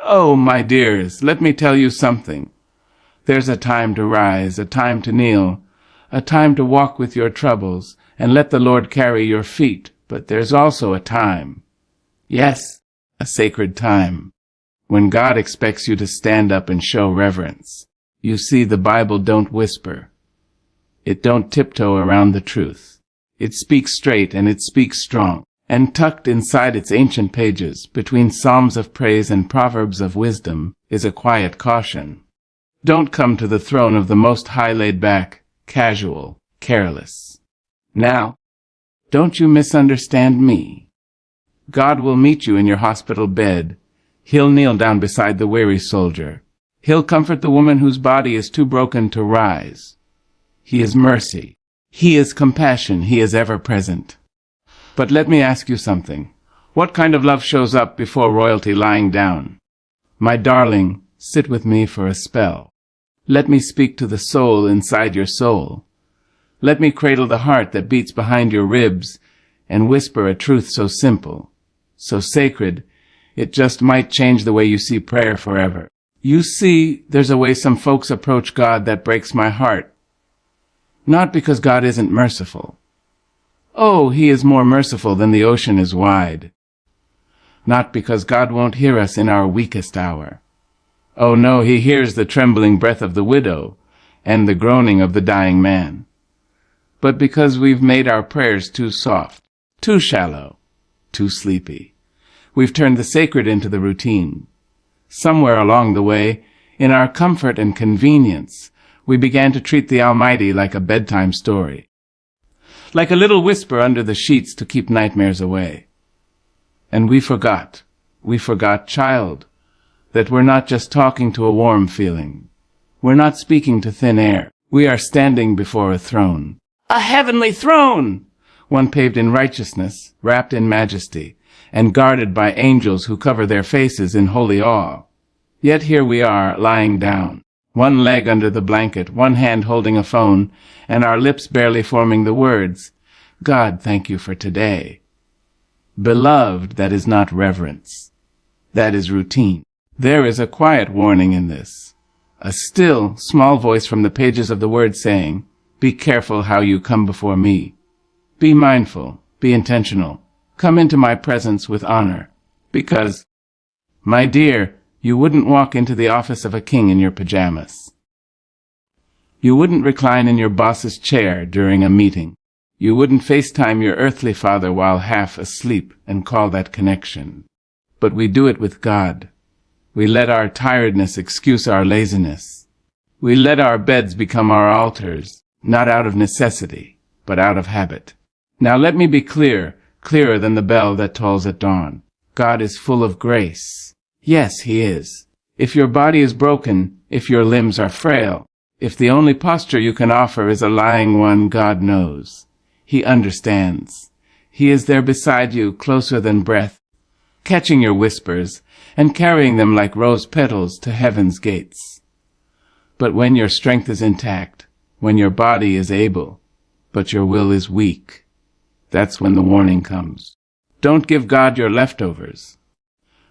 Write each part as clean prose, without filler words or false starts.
Oh, my dears, let me tell you something. There's a time to rise, a time to kneel, a time to walk with your troubles, and let the Lord carry your feet. But there's also a time, yes, a sacred time, when God expects you to stand up and show reverence. You see, the Bible don't whisper. It don't tiptoe around the truth. It speaks straight and it speaks strong. And tucked inside its ancient pages, between psalms of praise and proverbs of wisdom, is a quiet caution. Don't come to the throne of the Most High laid back, casual, careless. Now, don't you misunderstand me. God will meet you in your hospital bed. He'll kneel down beside the weary soldier. He'll comfort the woman whose body is too broken to rise. He is mercy. He is compassion. He is ever present. But let me ask you something. What kind of love shows up before royalty lying down? My darling, sit with me for a spell. Let me speak to the soul inside your soul. Let me cradle the heart that beats behind your ribs and whisper a truth so simple, so sacred, it just might change the way you see prayer forever. You see, there's a way some folks approach God that breaks my heart. Not because God isn't merciful. Oh, he is more merciful than the ocean is wide. Not because God won't hear us in our weakest hour. Oh no, he hears the trembling breath of the widow and the groaning of the dying man. But because we've made our prayers too soft, too shallow, too sleepy. We've turned the sacred into the routine. Somewhere along the way, in our comfort and convenience, we began to treat the Almighty like a bedtime story. Like a little whisper under the sheets to keep nightmares away. And we forgot, child, that we're not just talking to a warm feeling. We're not speaking to thin air. We are standing before a throne. A heavenly throne! One paved in righteousness, wrapped in majesty, and guarded by angels who cover their faces in holy awe. Yet here we are, lying down, one leg under the blanket, one hand holding a phone, and our lips barely forming the words, God, thank you for today. Beloved, that is not reverence. That is routine. There is a quiet warning in this. A still, small voice from the pages of the Word saying, be careful how you come before me. Be mindful, be intentional. Come into my presence with honor. Because, my dear, you wouldn't walk into the office of a king in your pajamas. You wouldn't recline in your boss's chair during a meeting. You wouldn't FaceTime your earthly father while half asleep and call that connection. But we do it with God. We let our tiredness excuse our laziness. We let our beds become our altars, not out of necessity, but out of habit. Now let me be clear, clearer than the bell that tolls at dawn. God is full of grace. Yes, he is. If your body is broken, if your limbs are frail, if the only posture you can offer is a lying one, God knows. He understands. He is there beside you, closer than breath, catching your whispers and carrying them like rose petals to heaven's gates. But when your strength is intact, when your body is able, but your will is weak, that's when the warning comes. Don't give God your leftovers.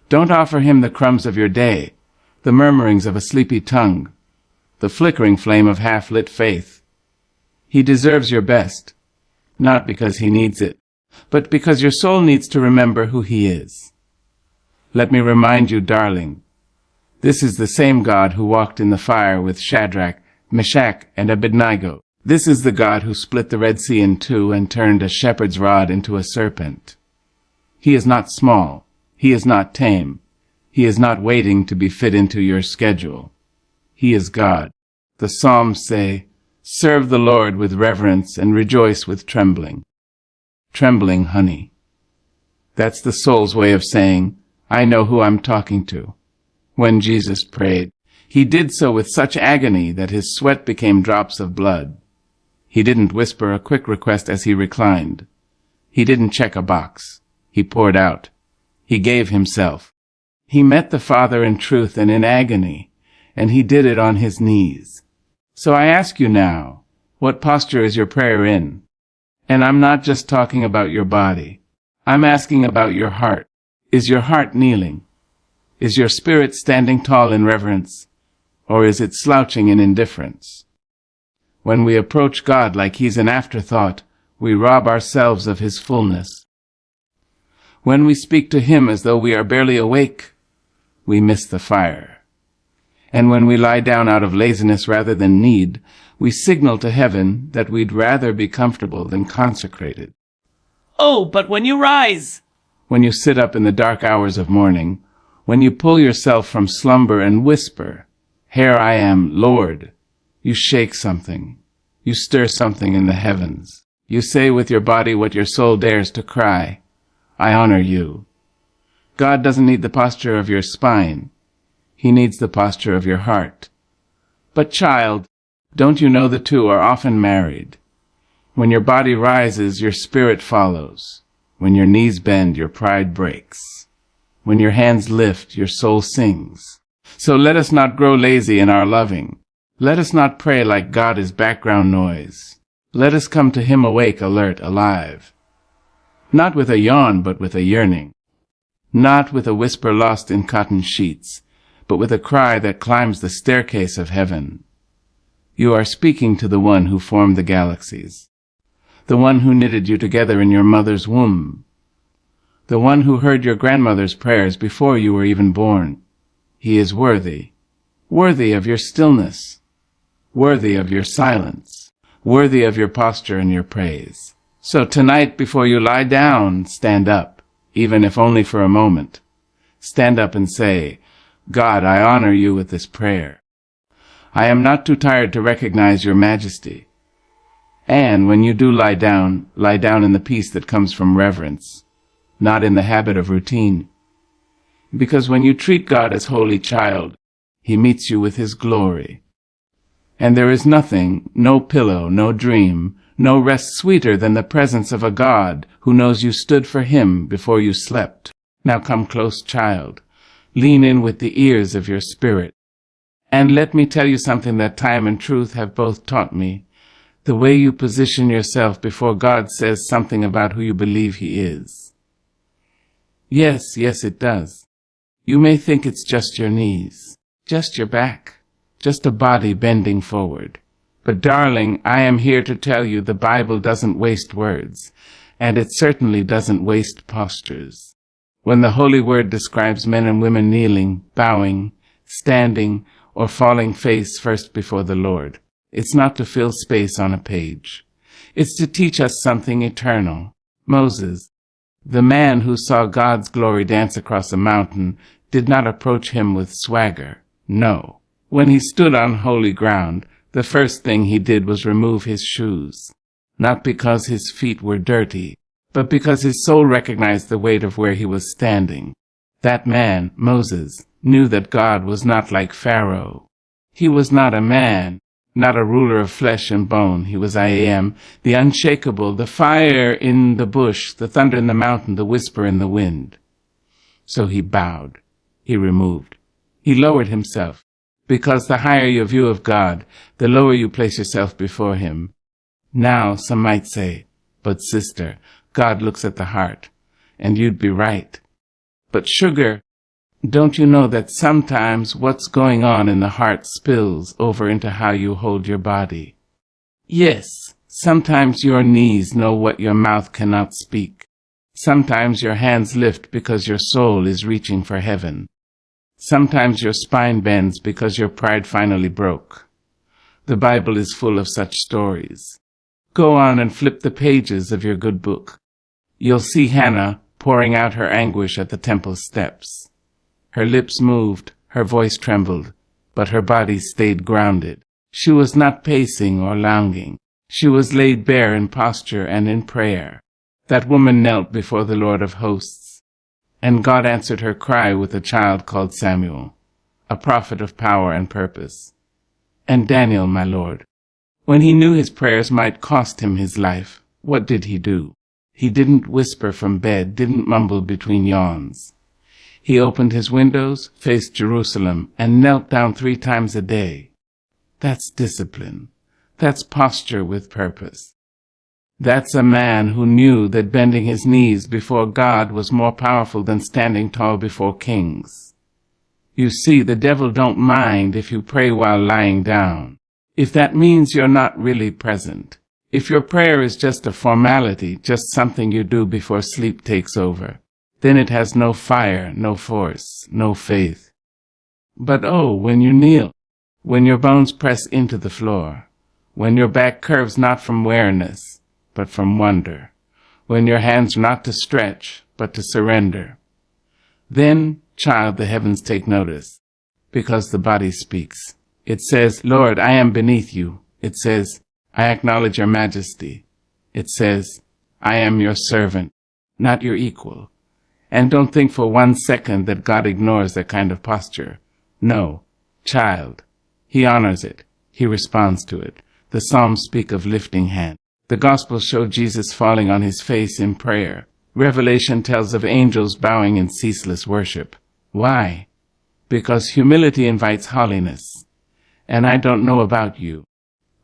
Don't offer him the crumbs of your day, the murmurings of a sleepy tongue, the flickering flame of half-lit faith. He deserves your best, not because he needs it, but because your soul needs to remember who he is. Let me remind you, darling, this is the same God who walked in the fire with Shadrach, Meshach, and Abednego. This is the God who split the Red Sea in two and turned a shepherd's rod into a serpent. He is not small. He is not tame. He is not waiting to be fit into your schedule. He is God. The Psalms say, serve the Lord with reverence and rejoice with trembling. Trembling, honey. That's the soul's way of saying, I know who I'm talking to. When Jesus prayed, he did so with such agony that his sweat became drops of blood. He didn't whisper a quick request as he reclined. He didn't check a box. He poured out. He gave himself. He met the Father in truth and in agony, and he did it on his knees. So I ask you now, what posture is your prayer in? And I'm not just talking about your body. I'm asking about your heart. Is your heart kneeling? Is your spirit standing tall in reverence, or is it slouching in indifference? When we approach God like He's an afterthought, we rob ourselves of His fullness. When we speak to Him as though we are barely awake, we miss the fire. And when we lie down out of laziness rather than need, we signal to heaven that we'd rather be comfortable than consecrated. Oh, but when you rise, when you sit up in the dark hours of morning, when you pull yourself from slumber and whisper, "Here I am, Lord," you shake something. You stir something in the heavens. You say with your body what your soul dares to cry, "I honor you." God doesn't need the posture of your spine. He needs the posture of your heart. But child, don't you know the two are often married? When your body rises, your spirit follows. When your knees bend, your pride breaks. When your hands lift, your soul sings. So let us not grow lazy in our loving. Let us not pray like God is background noise. Let us come to Him awake, alert, alive. Not with a yawn, but with a yearning. Not with a whisper lost in cotton sheets, but with a cry that climbs the staircase of heaven. You are speaking to the one who formed the galaxies, the one who knitted you together in your mother's womb, the one who heard your grandmother's prayers before you were even born. He is worthy, worthy of your stillness, worthy of your silence, worthy of your posture and your praise. So tonight, before you lie down, stand up, even if only for a moment. Stand up and say, "God, I honor you with this prayer. I am not too tired to recognize your majesty." And when you do lie down in the peace that comes from reverence, not in the habit of routine. Because when you treat God as holy child, He meets you with His glory. And there is nothing, no pillow, no dream, no rest sweeter than the presence of a God who knows you stood for Him before you slept. Now come close, child. Lean in with the ears of your spirit. And let me tell you something that time and truth have both taught me. The way you position yourself before God says something about who you believe He is. Yes, it does. You may think it's just your knees, just your back, just a body bending forward. But darling, I am here to tell you the Bible doesn't waste words, and it certainly doesn't waste postures. When the Holy Word describes men and women kneeling, bowing, standing, or falling face first before the Lord, it's not to fill space on a page. It's to teach us something eternal. Moses, the man who saw God's glory dance across a mountain, did not approach Him with swagger. No. When he stood on holy ground, the first thing he did was remove his shoes, not because his feet were dirty, but because his soul recognized the weight of where he was standing. That man, Moses, knew that God was not like Pharaoh. He was not a man, not a ruler of flesh and bone. He was I Am, the unshakable, the fire in the bush, the thunder in the mountain, the whisper in the wind. So he bowed, he removed, he lowered himself, because the higher your view of God, the lower you place yourself before Him. Now, some might say, "But sister, God looks at the heart," and you'd be right. But sugar, don't you know that sometimes what's going on in the heart spills over into how you hold your body? Yes, sometimes your knees know what your mouth cannot speak. Sometimes your hands lift because your soul is reaching for heaven. Sometimes your spine bends because your pride finally broke. The Bible is full of such stories. Go on and flip the pages of your good book. You'll see Hannah pouring out her anguish at the temple steps. Her lips moved, her voice trembled, but her body stayed grounded. She was not pacing or lounging. She was laid bare in posture and in prayer. That woman knelt before the Lord of hosts, and God answered her cry with a child called Samuel, a prophet of power and purpose. And Daniel, my Lord, when he knew his prayers might cost him his life, what did he do? He didn't whisper from bed, didn't mumble between yawns. He opened his windows, faced Jerusalem, and knelt down 3 times a day. That's discipline. That's posture with purpose. That's a man who knew that bending his knees before God was more powerful than standing tall before kings. You see, the devil don't mind if you pray while lying down, if that means you're not really present. If your prayer is just a formality, just something you do before sleep takes over, then it has no fire, no force, no faith. But oh, when you kneel, when your bones press into the floor, when your back curves not from weariness, but from wonder, when your hands are not to stretch, but to surrender, then, child, the heavens take notice, because the body speaks. It says, Lord, I am beneath you. It says, I acknowledge your majesty. It says, I am your servant, not your equal. And don't think for 1 second that God ignores that kind of posture. No, child. He honors it. He responds to it. The Psalms speak of lifting hands. The Gospels show Jesus falling on his face in prayer. Revelation tells of angels bowing in ceaseless worship. Why? Because humility invites holiness. And I don't know about you,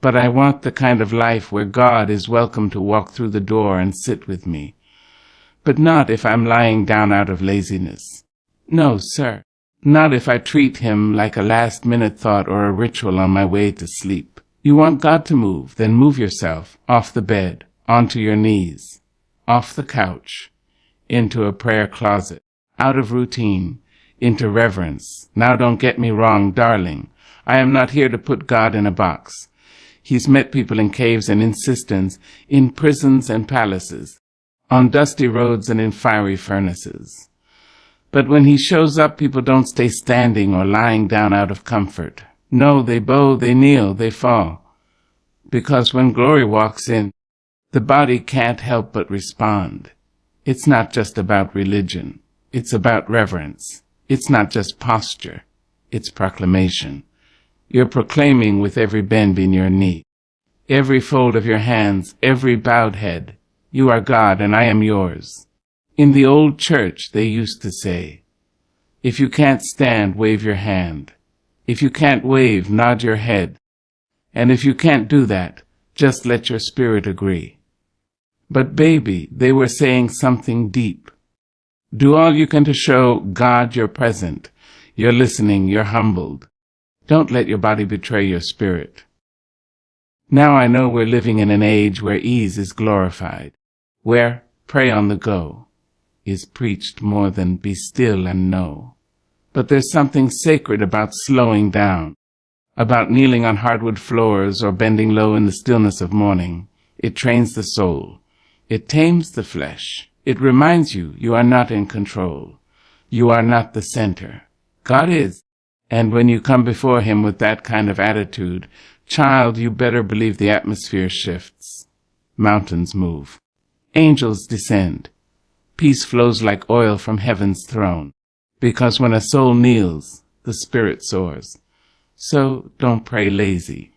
but I want the kind of life where God is welcome to walk through the door and sit with me. But not if I'm lying down out of laziness. No, sir. Not if I treat him like a last-minute thought or a ritual on my way to sleep. You want God to move, then move yourself off the bed, onto your knees, off the couch, into a prayer closet, out of routine, into reverence. Now don't get me wrong, darling. I am not here to put God in a box. He's met people in caves and in cisterns, in prisons and palaces, on dusty roads and in fiery furnaces. But when he shows up, people don't stay standing or lying down out of comfort. No, they bow, they kneel, they fall. Because when glory walks in, the body can't help but respond. It's not just about religion. It's about reverence. It's not just posture. It's proclamation. You're proclaiming with every bend in your knee, every fold of your hands, every bowed head, you are God and I am yours. In the old church, they used to say, if you can't stand, wave your hand. If you can't wave, nod your head. And if you can't do that, just let your spirit agree. But baby, they were saying something deep. Do all you can to show God you're present, you're listening, you're humbled. Don't let your body betray your spirit. Now I know we're living in an age where ease is glorified, where pray on the go is preached more than be still and know. But there's something sacred about slowing down, about kneeling on hardwood floors or bending low in the stillness of morning. It trains the soul. It tames the flesh. It reminds you you are not in control. You are not the center. God is. And when you come before him with that kind of attitude, child, you better believe the atmosphere shifts. Mountains move. Angels descend. Peace flows like oil from heaven's throne. Because when a soul kneels, the spirit soars. So don't pray lazy.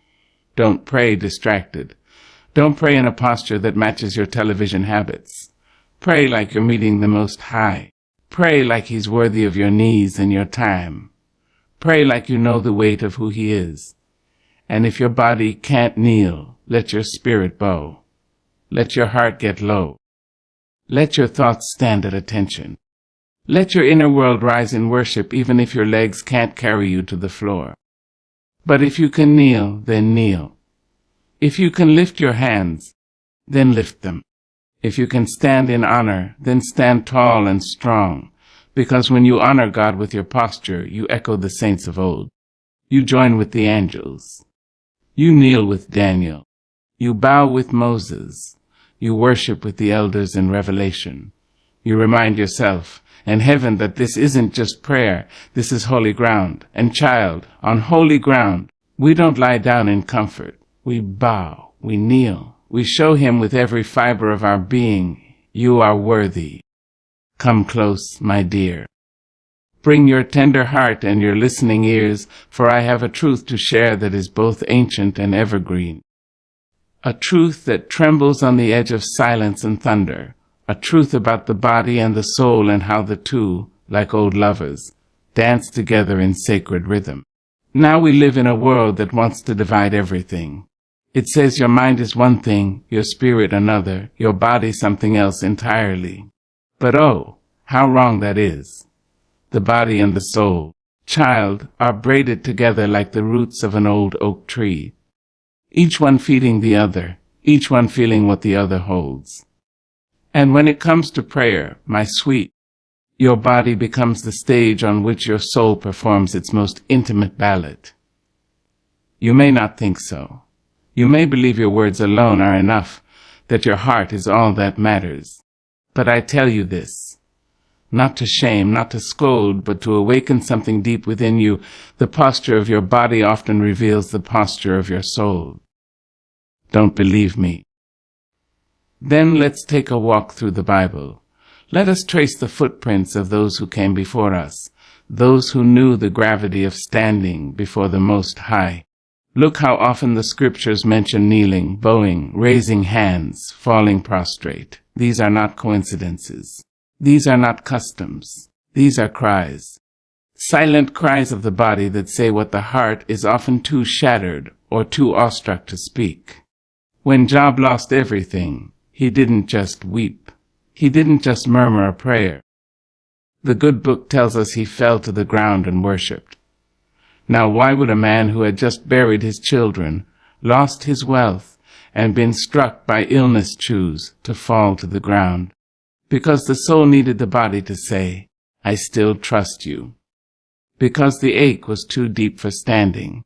Don't pray distracted. Don't pray in a posture that matches your television habits. Pray like you're meeting the Most High. Pray like he's worthy of your knees and your time. Pray like you know the weight of who he is. And if your body can't kneel, let your spirit bow. Let your heart get low. Let your thoughts stand at attention. Let your inner world rise in worship even if your legs can't carry you to the floor. But if you can kneel, then kneel. If you can lift your hands, then lift them. If you can stand in honor, then stand tall and strong. Because when you honor God with your posture, you echo the saints of old. You join with the angels. You kneel with Daniel. You bow with Moses. You worship with the elders in Revelation. You remind yourself and heaven that this isn't just prayer, this is holy ground. And child, on holy ground, we don't lie down in comfort. We bow, we kneel, we show him with every fiber of our being, you are worthy. Come close, my dear. Bring your tender heart and your listening ears, for I have a truth to share that is both ancient and evergreen. A truth that trembles on the edge of silence and thunder. A truth about the body and the soul and how the two, like old lovers, dance together in sacred rhythm. Now we live in a world that wants to divide everything. It says your mind is one thing, your spirit another, your body something else entirely. But oh, how wrong that is. The body and the soul, child, are braided together like the roots of an old oak tree, each one feeding the other, each one feeling what the other holds. And when it comes to prayer, my sweet, your body becomes the stage on which your soul performs its most intimate ballad. You may not think so. You may believe your words alone are enough, that your heart is all that matters. But I tell you this, not to shame, not to scold, but to awaken something deep within you. The posture of your body often reveals the posture of your soul. Don't believe me? Then let's take a walk through the Bible. Let us trace the footprints of those who came before us, those who knew the gravity of standing before the Most High. Look how often the scriptures mention kneeling, bowing, raising hands, falling prostrate. These are not coincidences. These are not customs. These are cries. Silent cries of the body that say what the heart is often too shattered or too awestruck to speak. When Job lost everything, he didn't just weep. He didn't just murmur a prayer. The good book tells us he fell to the ground and worshipped. Now why would a man who had just buried his children, lost his wealth, and been struck by illness choose to fall to the ground? Because the soul needed the body to say, I still trust you. Because the ache was too deep for standing.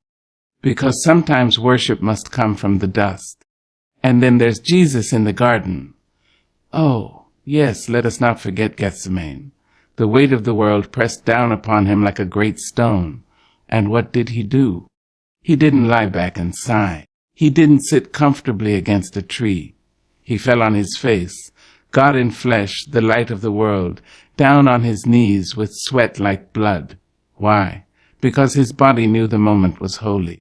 Because sometimes worship must come from the dust. And then there's Jesus in the garden. Oh, yes, let us not forget Gethsemane. The weight of the world pressed down upon him like a great stone. And what did he do? He didn't lie back and sigh. He didn't sit comfortably against a tree. He fell on his face, God in flesh, the light of the world, down on his knees with sweat like blood. Why? Because his body knew the moment was holy.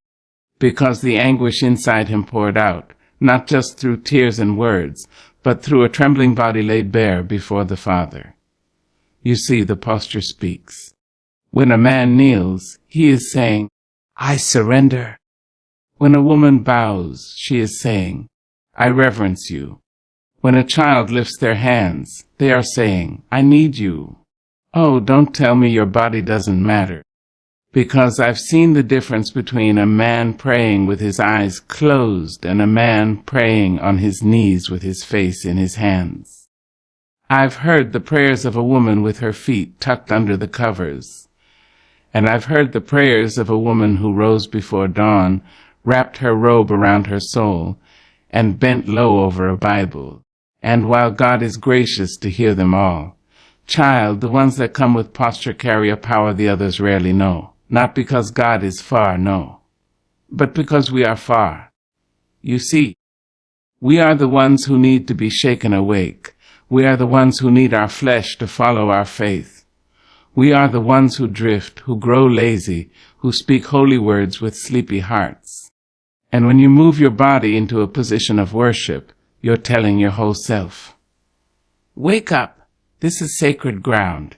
Because the anguish inside him poured out, not just through tears and words, but through a trembling body laid bare before the Father. You see, the posture speaks. When a man kneels, he is saying, I surrender. When a woman bows, she is saying, I reverence you. When a child lifts their hands, they are saying, I need you. Oh, don't tell me your body doesn't matter. Because I've seen the difference between a man praying with his eyes closed and a man praying on his knees with his face in his hands. I've heard the prayers of a woman with her feet tucked under the covers. And I've heard the prayers of a woman who rose before dawn, wrapped her robe around her soul, and bent low over a Bible. And while God is gracious to hear them all, child, the ones that come with posture carry a power the others rarely know. Not because God is far, no, but because we are far. You see, we are the ones who need to be shaken awake. We are the ones who need our flesh to follow our faith. We are the ones who drift, who grow lazy, who speak holy words with sleepy hearts. And when you move your body into a position of worship, you're telling your whole self, wake up, this is sacred ground.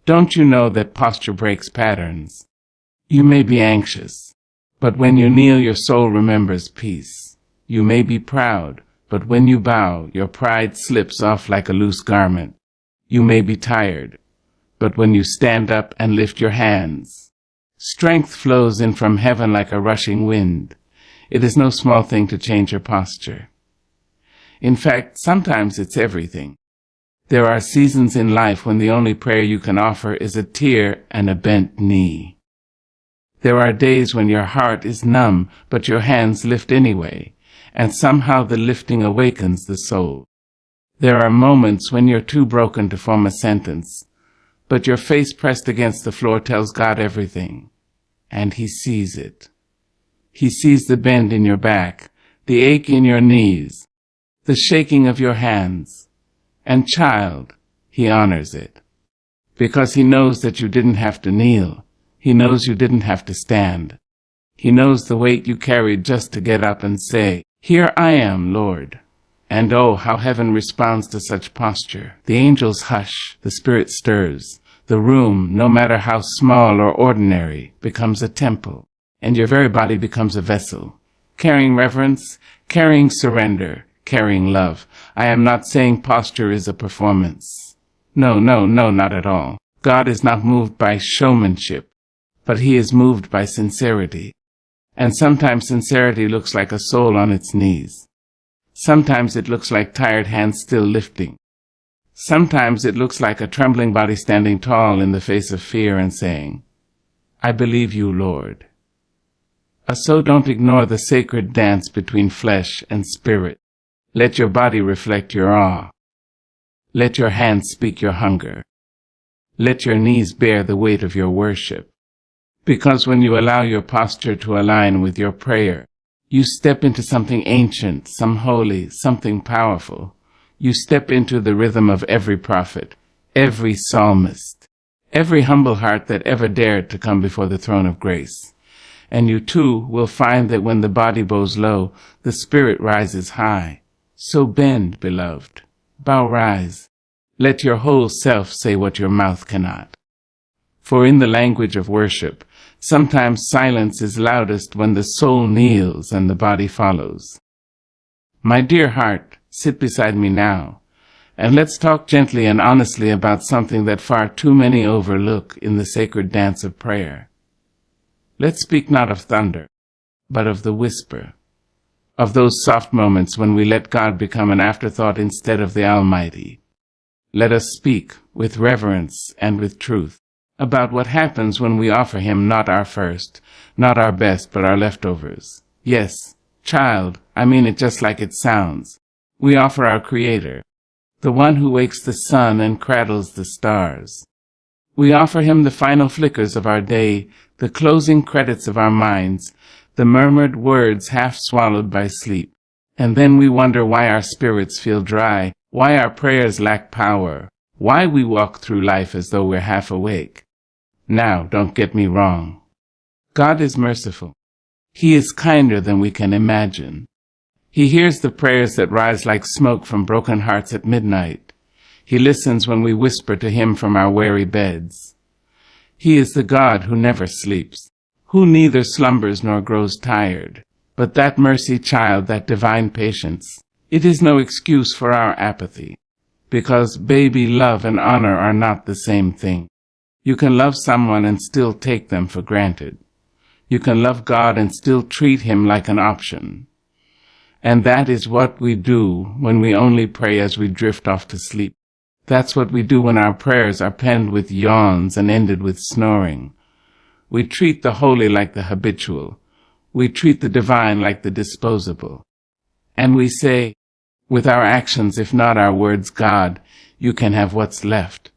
Don't you know that posture breaks patterns? You may be anxious, but when you kneel, your soul remembers peace. You may be proud, but when you bow, your pride slips off like a loose garment. You may be tired, but when you stand up and lift your hands, strength flows in from heaven like a rushing wind. It is no small thing to change your posture. In fact, sometimes it's everything. There are seasons in life when the only prayer you can offer is a tear and a bent knee. There are days when your heart is numb, but your hands lift anyway, and somehow the lifting awakens the soul. There are moments when you're too broken to form a sentence, but your face pressed against the floor tells God everything, and He sees it. He sees the bend in your back, the ache in your knees, the shaking of your hands, and child, He honors it, because He knows that you didn't have to kneel. He knows you didn't have to stand. He knows the weight you carried just to get up and say, Here I am, Lord. And oh, how heaven responds to such posture. The angels hush, the Spirit stirs. The room, no matter how small or ordinary, becomes a temple, and your very body becomes a vessel, carrying reverence, carrying surrender, carrying love. I am not saying posture is a performance. No, not at all. God is not moved by showmanship. but he is moved by sincerity. And sometimes sincerity looks like a soul on its knees. Sometimes it looks like tired hands still lifting. Sometimes it looks like a trembling body standing tall in the face of fear and saying, "I believe you, Lord." So don't ignore the sacred dance between flesh and spirit. Let your body reflect your awe. Let your hands speak your hunger. Let your knees bear the weight of your worship. Because when you allow your posture to align with your prayer, you step into something ancient, some holy, something powerful. You step into the rhythm of every prophet, every psalmist, every humble heart that ever dared to come before the throne of grace. And you too will find that when the body bows low, the spirit rises high. So bend, beloved. Bow, rise. Let your whole self say what your mouth cannot. For in the language of worship, sometimes silence is loudest when the soul kneels and the body follows. My dear heart, sit beside me now, and let's talk gently and honestly about something that far too many overlook in the sacred dance of prayer. Let's speak not of thunder, but of the whisper, of those soft moments when we let God become an afterthought instead of the Almighty. Let us speak with reverence and with truth about what happens when we offer him not our first, not our best, but our leftovers. Yes, child, I mean it just like it sounds. We offer our Creator, the one who wakes the sun and cradles the stars. We offer him the final flickers of our day, the closing credits of our minds, the murmured words half swallowed by sleep. And then we wonder why our spirits feel dry, why our prayers lack power, why we walk through life as though we're half awake. Now, don't get me wrong. God is merciful. He is kinder than we can imagine. He hears the prayers that rise like smoke from broken hearts at midnight. He listens when we whisper to him from our weary beds. He is the God who never sleeps, who neither slumbers nor grows tired. But that mercy, child, that divine patience, it is no excuse for our apathy, because baby love and honor are not the same thing. You can love someone and still take them for granted. You can love God and still treat him like an option. And that is what we do when we only pray as we drift off to sleep. That's what we do when our prayers are penned with yawns and ended with snoring. We treat the holy like the habitual. We treat the divine like the disposable. And we say, with our actions, if not our words, God, you can have what's left.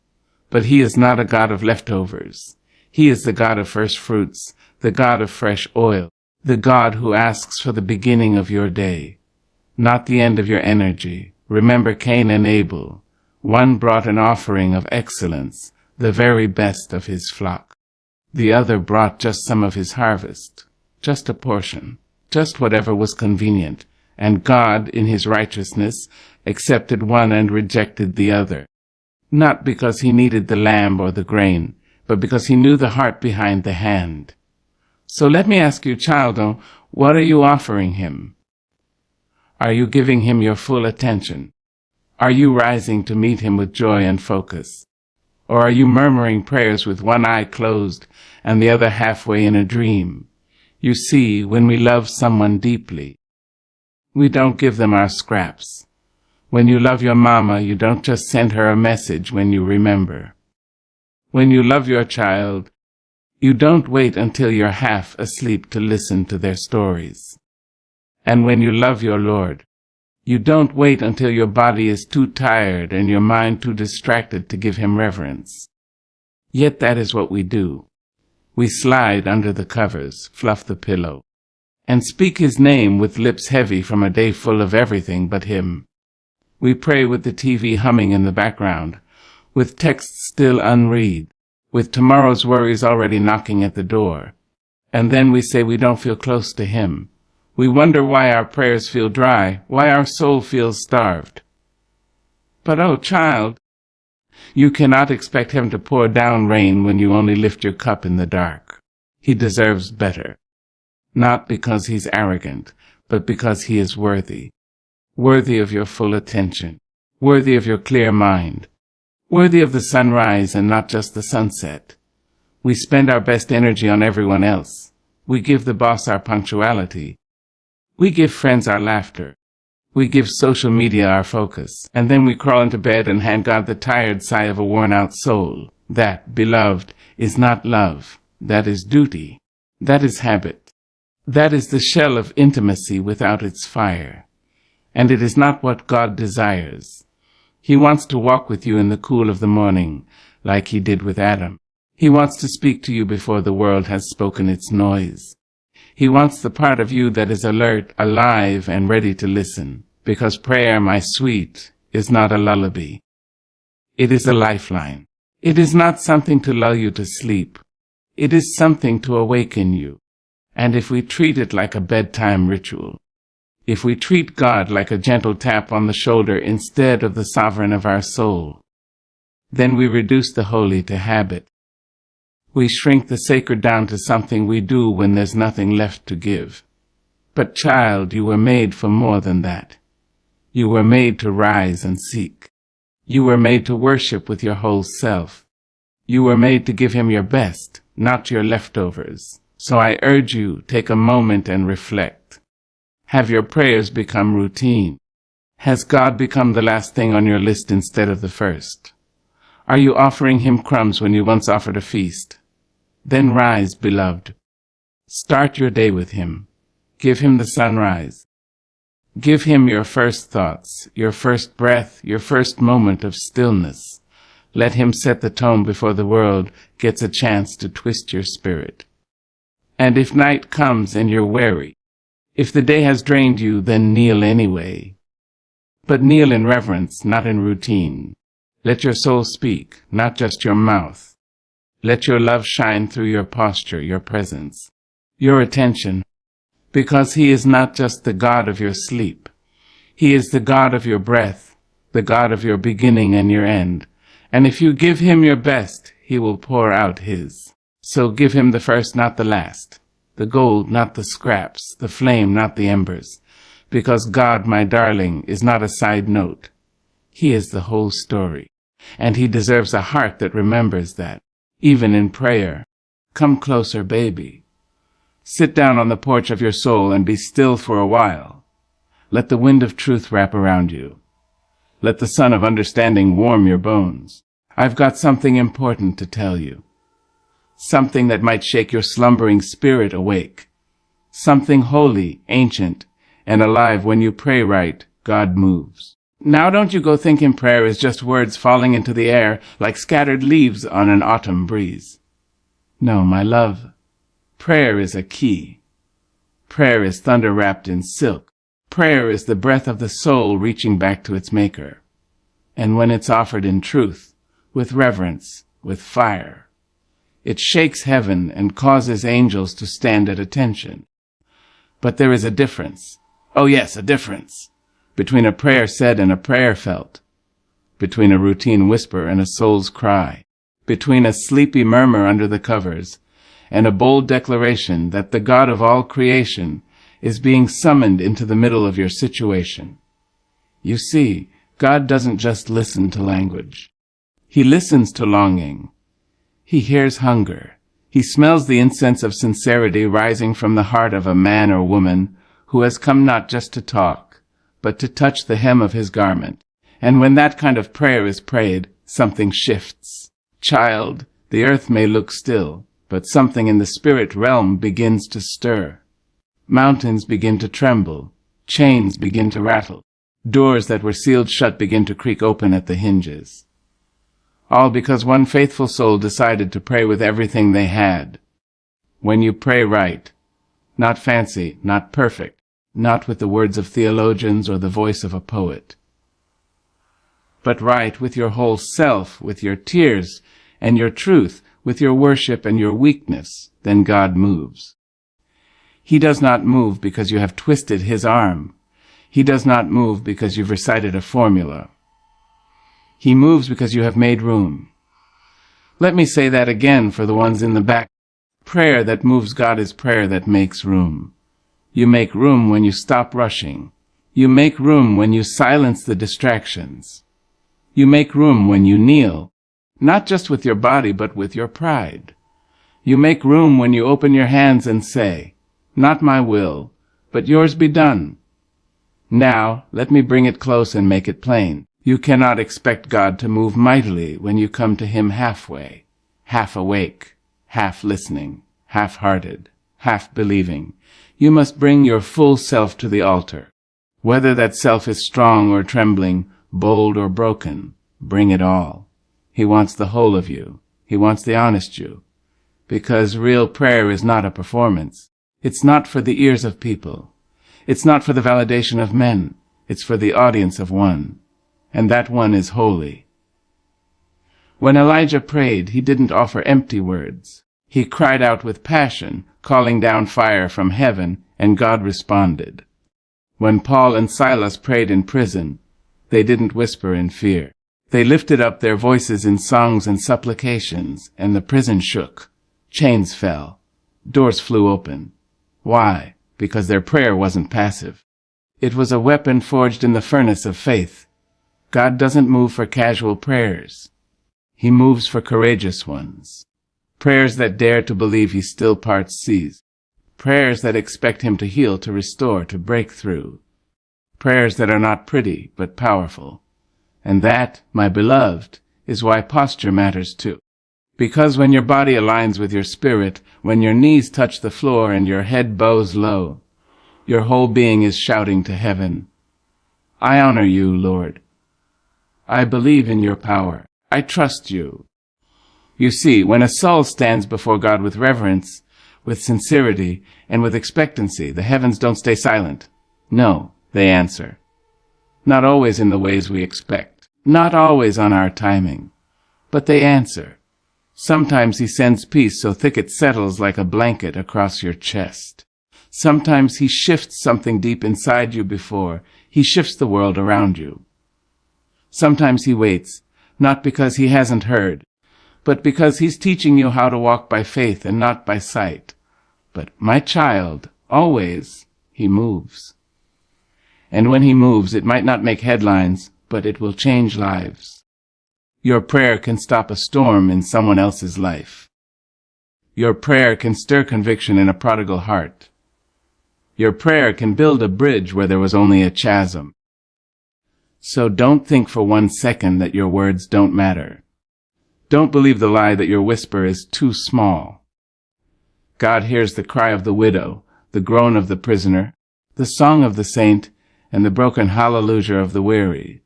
But he is not a God of leftovers. He is the God of first fruits, the God of fresh oil, the God who asks for the beginning of your day, not the end of your energy. Remember Cain and Abel. One brought an offering of excellence, the very best of his flock. The other brought just some of his harvest, just a portion, just whatever was convenient, and God, in his righteousness, accepted one and rejected the other, not because he needed the lamb or the grain, but because he knew the heart behind the hand. So let me ask you, child, what are you offering him? Are you giving him your full attention? Are you rising to meet him with joy and focus? Or are you murmuring prayers with one eye closed and the other halfway in a dream? You see, when we love someone deeply, we don't give them our scraps. When you love your mama, you don't just send her a message when you remember. When you love your child, you don't wait until you're half asleep to listen to their stories. And when you love your Lord, you don't wait until your body is too tired and your mind too distracted to give him reverence. Yet that is what we do. We slide under the covers, fluff the pillow, and speak his name with lips heavy from a day full of everything but him. We pray with the TV humming in the background, with texts still unread, with tomorrow's worries already knocking at the door. And then we say we don't feel close to him. We wonder why our prayers feel dry, why our soul feels starved. But oh, child, you cannot expect him to pour down rain when you only lift your cup in the dark. He deserves better. Not because he's arrogant, but because he is worthy. Worthy of your full attention. Worthy of your clear mind. Worthy of the sunrise and not just the sunset. We spend our best energy on everyone else. We give the boss our punctuality. We give friends our laughter. We give social media our focus. And then we crawl into bed and hand God the tired sigh of a worn-out soul. That, beloved, is not love. That is duty. That is habit. That is the shell of intimacy without its fire. And it is not what God desires. He wants to walk with you in the cool of the morning, like he did with Adam. He wants to speak to you before the world has spoken its noise. He wants the part of you that is alert, alive, and ready to listen, because prayer, my sweet, is not a lullaby. It is a lifeline. It is not something to lull you to sleep. It is something to awaken you. And if we treat it like a bedtime ritual, if we treat God like a gentle tap on the shoulder instead of the sovereign of our soul, then we reduce the holy to habit. We shrink the sacred down to something we do when there's nothing left to give. But child, you were made for more than that. You were made to rise and seek. You were made to worship with your whole self. You were made to give him your best, not your leftovers. So I urge you, take a moment and reflect. Have your prayers become routine? Has God become the last thing on your list instead of the first? Are you offering him crumbs when you once offered a feast? Then rise, beloved. Start your day with him. Give him the sunrise. Give him your first thoughts, your first breath, your first moment of stillness. Let him set the tone before the world gets a chance to twist your spirit. And if night comes and you're weary, if the day has drained you, then kneel anyway. But kneel in reverence, not in routine. Let your soul speak, not just your mouth. Let your love shine through your posture, your presence, your attention, because he is not just the God of your sleep. He is the God of your breath, the God of your beginning and your end. And if you give him your best, he will pour out his. So give him the first, not the last, the gold, not the scraps, the flame, not the embers, because God, my darling, is not a side note. He is the whole story, and he deserves a heart that remembers that. Even in prayer. Come closer, baby. Sit down on the porch of your soul and be still for a while. Let the wind of truth wrap around you. Let the sun of understanding warm your bones. I've got something important to tell you. Something that might shake your slumbering spirit awake. Something holy, ancient, and alive. When you pray right, God moves. Now don't you go thinking prayer is just words falling into the air like scattered leaves on an autumn breeze. No, my love, prayer is a key. Prayer is thunder wrapped in silk. Prayer is the breath of the soul reaching back to its maker. And when it's offered in truth, with reverence, with fire, it shakes heaven and causes angels to stand at attention. But there is a difference. Oh yes, a difference. Between a prayer said and a prayer felt, between a routine whisper and a soul's cry, between a sleepy murmur under the covers and a bold declaration that the God of all creation is being summoned into the middle of your situation. You see, God doesn't just listen to language. He listens to longing. He hears hunger. He smells the incense of sincerity rising from the heart of a man or woman who has come not just to talk, but to touch the hem of his garment. And when that kind of prayer is prayed, something shifts. Child, the earth may look still, but something in the spirit realm begins to stir. Mountains begin to tremble. Chains begin to rattle. Doors that were sealed shut begin to creak open at the hinges. All because one faithful soul decided to pray with everything they had. When you pray right, not fancy, not perfect, not with the words of theologians or the voice of a poet, but right with your whole self, with your tears and your truth, with your worship and your weakness, then God moves. He does not move because you have twisted his arm. He does not move because you've recited a formula. He moves because you have made room. Let me say that again for the ones in the back. Prayer that moves God is prayer that makes room. You make room when you stop rushing. You make room when you silence the distractions. You make room when you kneel, not just with your body, but with your pride. You make room when you open your hands and say, "Not my will, but yours be done." Now, let me bring it close and make it plain. You cannot expect God to move mightily when you come to him halfway, half awake, half listening, half-hearted, half believing. You must bring your full self to the altar. Whether that self is strong or trembling, bold or broken, bring it all. He wants the whole of you. He wants the honest you. Because real prayer is not a performance. It's not for the ears of people. It's not for the validation of men. It's for the audience of one. And that one is holy. When Elijah prayed, he didn't offer empty words. He cried out with passion, calling down fire from heaven, and God responded. When Paul and Silas prayed in prison, they didn't whisper in fear. They lifted up their voices in songs and supplications, and the prison shook. Chains fell. Doors flew open. Why? Because their prayer wasn't passive. It was a weapon forged in the furnace of faith. God doesn't move for casual prayers. He moves for courageous ones. Prayers that dare to believe he still parts seas. Prayers that expect him to heal, to restore, to break through. Prayers that are not pretty, but powerful. And that, my beloved, is why posture matters too. Because when your body aligns with your spirit, when your knees touch the floor and your head bows low, your whole being is shouting to heaven, "I honor you, Lord. I believe in your power. I trust you." You see, when a soul stands before God with reverence, with sincerity, and with expectancy, the heavens don't stay silent. No, they answer. Not always in the ways we expect, not always on our timing, but they answer. Sometimes he sends peace so thick it settles like a blanket across your chest. Sometimes he shifts something deep inside you before he shifts the world around you. Sometimes he waits, not because he hasn't heard, but because he's teaching you how to walk by faith and not by sight. But, my child, always he moves. And when he moves, it might not make headlines, but it will change lives. Your prayer can stop a storm in someone else's life. Your prayer can stir conviction in a prodigal heart. Your prayer can build a bridge where there was only a chasm. So don't think for 1 second that your words don't matter. Don't believe the lie that your whisper is too small. God hears the cry of the widow, the groan of the prisoner, the song of the saint, and the broken hallelujah of the weary.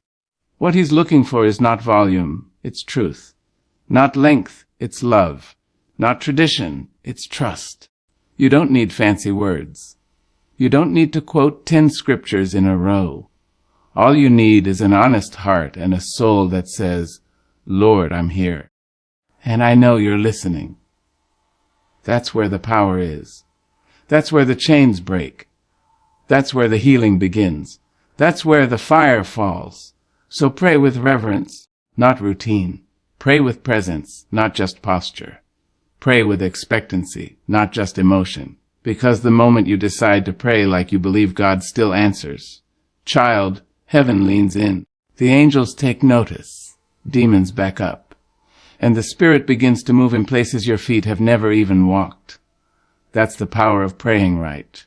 What he's looking for is not volume, it's truth. Not length, it's love. Not tradition, it's trust. You don't need fancy words. You don't need to quote 10 scriptures in a row. All you need is an honest heart and a soul that says, "Lord, I'm here. And I know you're listening." That's where the power is. That's where the chains break. That's where the healing begins. That's where the fire falls. So pray with reverence, not routine. Pray with presence, not just posture. Pray with expectancy, not just emotion. Because the moment you decide to pray like you believe God still answers, child, heaven leans in. The angels take notice. Demons back up. And the Spirit begins to move in places your feet have never even walked. That's the power of praying right.